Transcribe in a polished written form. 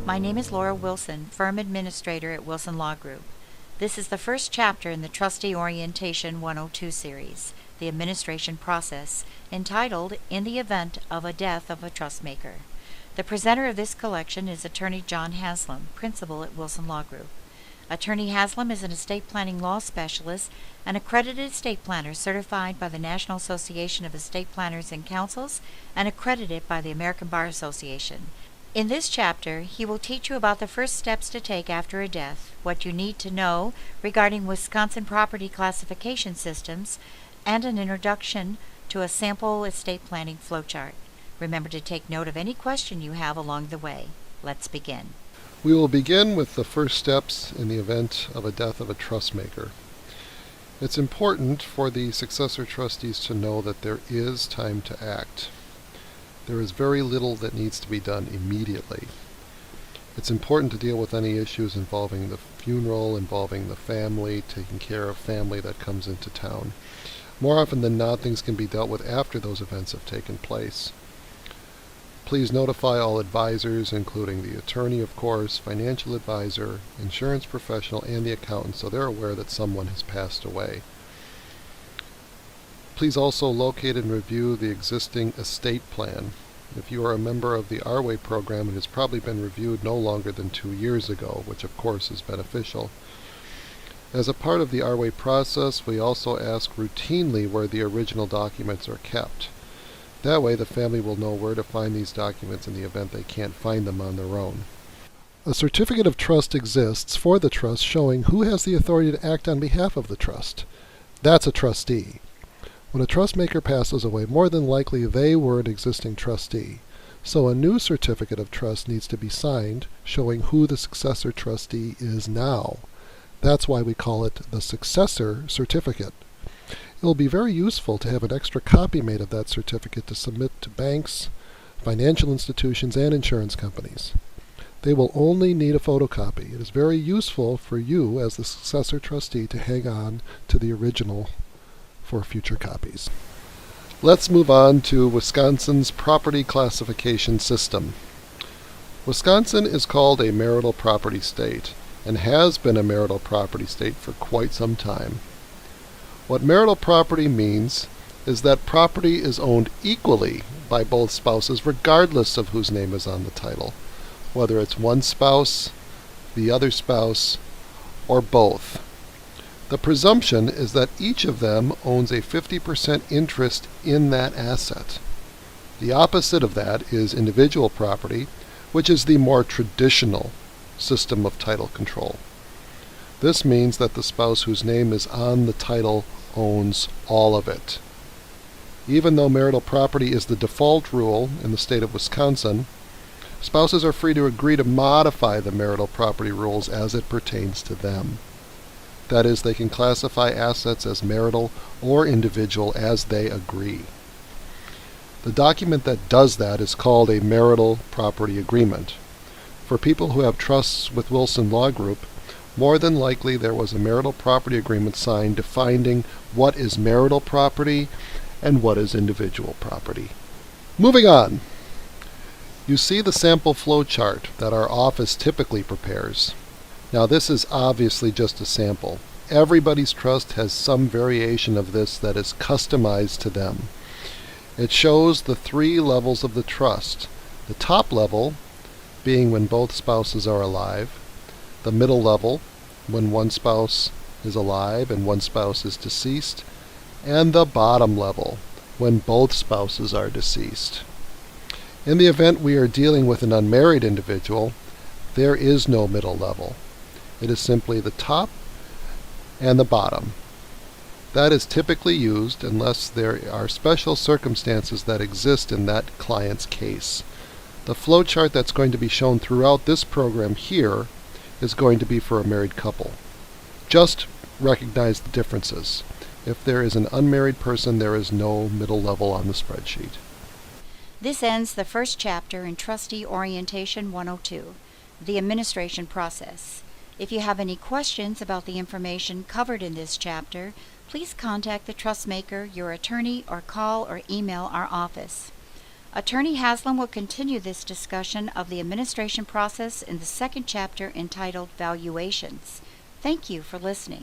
My name is Laura Wilson, Firm Administrator at Wilson Law Group. This is the first chapter in the Trustee Orientation 102 series, the administration process, entitled In the Event of a Death of a Trustmaker. The presenter of this collection is Attorney John Haslam, Principal at Wilson Law Group. Attorney Haslam is an estate planning law specialist, an accredited estate planner certified by the National Association of Estate Planners and Counsels and accredited by the American Bar Association. In this chapter, he will teach you about the first steps to take after a death, what you need to know regarding Wisconsin property classification systems, and an introduction to a sample estate planning flowchart. Remember to take note of any question you have along the way. Let's begin. We will begin with the first steps in the event of a death of a trustmaker. It's important for the successor trustees to know that there is time to act. There is very little that needs to be done immediately. It's important to deal with any issues involving the funeral, involving the family, taking care of family that comes into town. More often than not, things can be dealt with after those events have taken place. Please notify all advisors, including the attorney, of course, financial advisor, insurance professional, and the accountant, so they're aware that someone has passed away. Please also locate and review the existing estate plan. If you are a member of the Our Way program, it has probably been reviewed no longer than 2 years ago, which of course is beneficial. As a part of the Our Way process, we also ask routinely where the original documents are kept. That way the family will know where to find these documents in the event they can't find them on their own. A certificate of trust exists for the trust showing who has the authority to act on behalf of the trust. That's a trustee. When a trustmaker passes away, more than likely they were an existing trustee. So a new certificate of trust needs to be signed showing who the successor trustee is now. That's why we call it the successor certificate. It will be very useful to have an extra copy made of that certificate to submit to banks, financial institutions, and insurance companies. They will only need a photocopy. It is very useful for you as the successor trustee to hang on to the original for future copies. Let's move on to Wisconsin's property classification system. Wisconsin is called a marital property state and has been a marital property state for quite some time. What marital property means is that property is owned equally by both spouses regardless of whose name is on the title, whether it's one spouse, the other spouse, or both. The presumption is that each of them owns a 50% interest in that asset. The opposite of that is individual property, which is the more traditional system of title control. This means that the spouse whose name is on the title owns all of it. Even though marital property is the default rule in the state of Wisconsin, spouses are free to agree to modify the marital property rules as it pertains to them. That is, they can classify assets as marital or individual as they agree. The document that does that is called a marital property agreement. For people who have trusts with Wilson Law Group, more than likely there was a marital property agreement signed defining what is marital property and what is individual property. Moving on. You see the sample flow chart that our office typically prepares. Now this is obviously just a sample. Everybody's trust has some variation of this that is customized to them. It shows the 3 levels of the trust. The top level being when both spouses are alive, the middle level when one spouse is alive and one spouse is deceased, and the bottom level when both spouses are deceased. In the event we are dealing with an unmarried individual, there is no middle level. It is simply the top and the bottom. That is typically used unless there are special circumstances that exist in that client's case. The flowchart that's going to be shown throughout this program here is going to be for a married couple. Just recognize the differences. If there is an unmarried person, there is no middle level on the spreadsheet. This ends the first chapter in Trustee Orientation 102, the administration process. If you have any questions about the information covered in this chapter, please contact the Trustmaker, your attorney, or call or email our office. Attorney Haslam will continue this discussion of the administration process in the second chapter entitled Valuations. Thank you for listening.